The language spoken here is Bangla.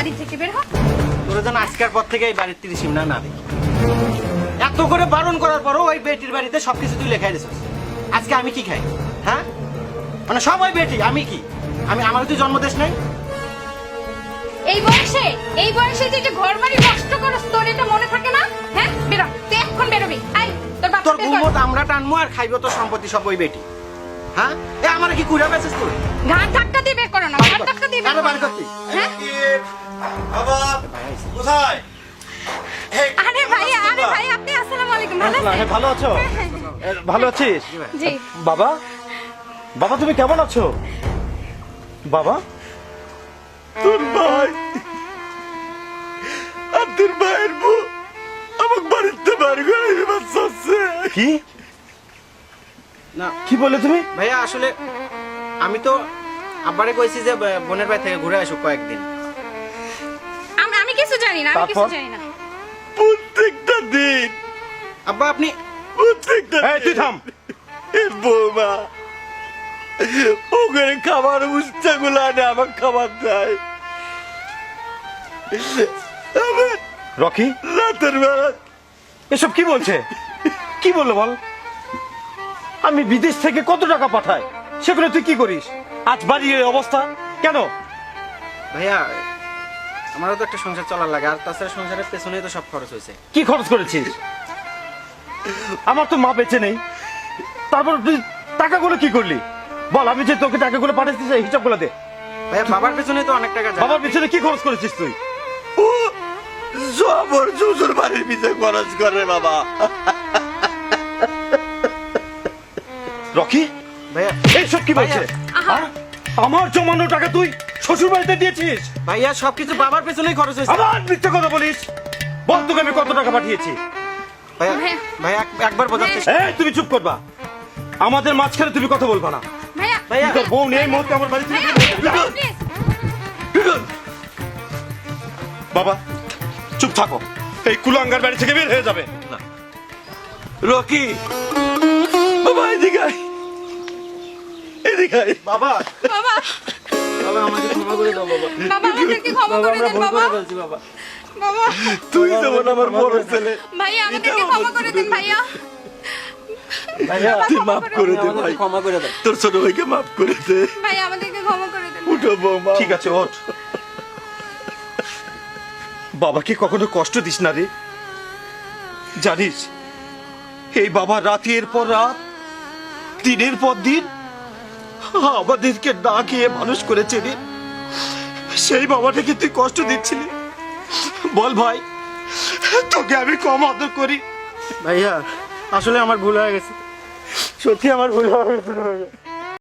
বাড়ি থেকে বের হ। তোরা যেন আজকের পর থেকে এই বাড়ির ত্রিসীম না দেখি। এত করে বারণ করার পরও ওই বেটির বাড়িতে সবকিছু তুই লেখাই দিছিস। আজকে আমি কি খাই? হ্যাঁ, মানে সবাই বেটি, আমি কি? আমার তুই জন্ম দিস নাই? এই বয়সে তুই যে ঘর বাড়ি নষ্ট করস, তোর এটা মনে থাকে না? হ্যাঁ, বেরো, তুই এখন বেরোবি। আই, তোর বাপ তোর গুমত আমরা টানবো আর খাইবো তোর সম্পত্তি সব ওই বেটি। হ্যাঁ, এ আমার কি কুড়া বেঁচেছিস তুই? ঘাট ধাক্কা দিয়ে বের করো না, ঘাট ধাক্কা দিয়ে বের করো। হ্যাঁ? বাবা কোথায়? আরে ভাই আপনি আসসালামু আলাইকুম, ভালো আছেন? ভালো আছো? ভালো আছিস? জি। বাবা, বাবা তুমি কেমন আছো? বাবা, তোর ভাই আর তোর ভাইয়ের বউ আমাকে বাড়িতে বার করে দিতে চাচ্ছে। কি না কি বলে তুমি? ভাইয়া, আসলে আমি তো আব্বারে কইছি যে বোনের বাড়ি থেকে ঘুরে আসুক কয়েকদিন। আমি কিছু জানি না, আমি কিছু তারপর? জানি না। প্রত্যেকটা দিন আব্বা আপনি প্রত্যেকটা এই তুই থাম। এই বৌমা ওখানে খাবার উচ্চা গুলো আনে আমার খাবার দেয়। আমার রকি, রাতের বেলা এসব কি বলছে? কি বললো বল? আমি বিদেশ থেকে কত টাকা পাঠাই, সেগুলো তুই কি করিস? আজ বাড়ির এই অবস্থা কেন? ভাইয়া, আমারও তো একটা সংসার চলার লাগে, আর তাছাড়া সংসারের পেছনেই তো সব খরচ হয়েছে। কি খরচ করেছিস? আমার তো মা বেঁচে নেই, তারপর তুই টাকাগুলো কি করলি বল? আমি যে তোকে টাকাগুলো পাঠাচ্ছি সেই হিসাবগুলো দে। ভাইয়া, বাবার পেছনে তো অনেক টাকা যায়। বাবার পিছনে কি খরচ করেছিস তুই? ও সবর শ্বশুর বাড়ির পিছিয়ে খরচ করে বাবা। রকি, ভাইয়া এইসব কি বলছে? হ্যাঁ? আমার জমানো টাকা তুই শ্বশুর বাড়িতে দিয়েছিস? ভাইয়া, সবকিছু বাবার পেছনেই খরচ হয়েছে। আবার মিথ্যা কথা বলিস। বল তোকে আমি কত টাকা পাঠিয়েছি? ভাইয়া ভাইয়া। ভাইয়া একবার বোঝাতে। এই তুমি চুপ করবা, আমাদের মাঝখানে তুমি কথা বলবা না। ভাইয়া, ভাইয়া তোর বউ নেই মুহূর্তে আমার বাড়ি থেকে ভাইয়া, বের হয়ে যা। প্লিজ। বাবা চুপ থাকো, এই কুলাঙ্গার বাড়ি থেকে বের হয়ে যাবে। রকি বাবা এদিকে আয়। এদিকে আয়। বাবা, বাবা, বাবা আমাকে ক্ষমা করে দাও বাবা। বাবা আমাদেরকে ক্ষমা বাবা, করে আমরা দেন ভুল বাবা। করে ফেলছি বাবা। বাবা, তুই যেমন আমার বড় ছেলে ভাইয়া আমাদেরকে ক্ষমা করে দেন ভাইয়া। ভাইয়া তুই মাফ করে দে আমাদেরকে ভাই। ক্ষমা করে দাও। তোর ছোট ভাইকে মাফ করে দে। ভাইয়া আমাদেরকে ক্ষমা করে দেন। উঠো বৌমা। ঠিক আছে ওঠ। বাবাকে কখনো কষ্ট দিস না রে। জানিস এই বাবা রাতের পর রাত দিনের পর দিন আমাদেরকে না খেয়ে মানুষ করেছে রে। সেই বাবাটাকে তুই কষ্ট দিচ্ছিলি? বল ভাই, তোকে আমি কম আদর করি? ভাইয়া, আসলে আমার ভুল হয়ে গেছে। সত্যি আমার ভুল হয়ে গেছে ভাইয়া।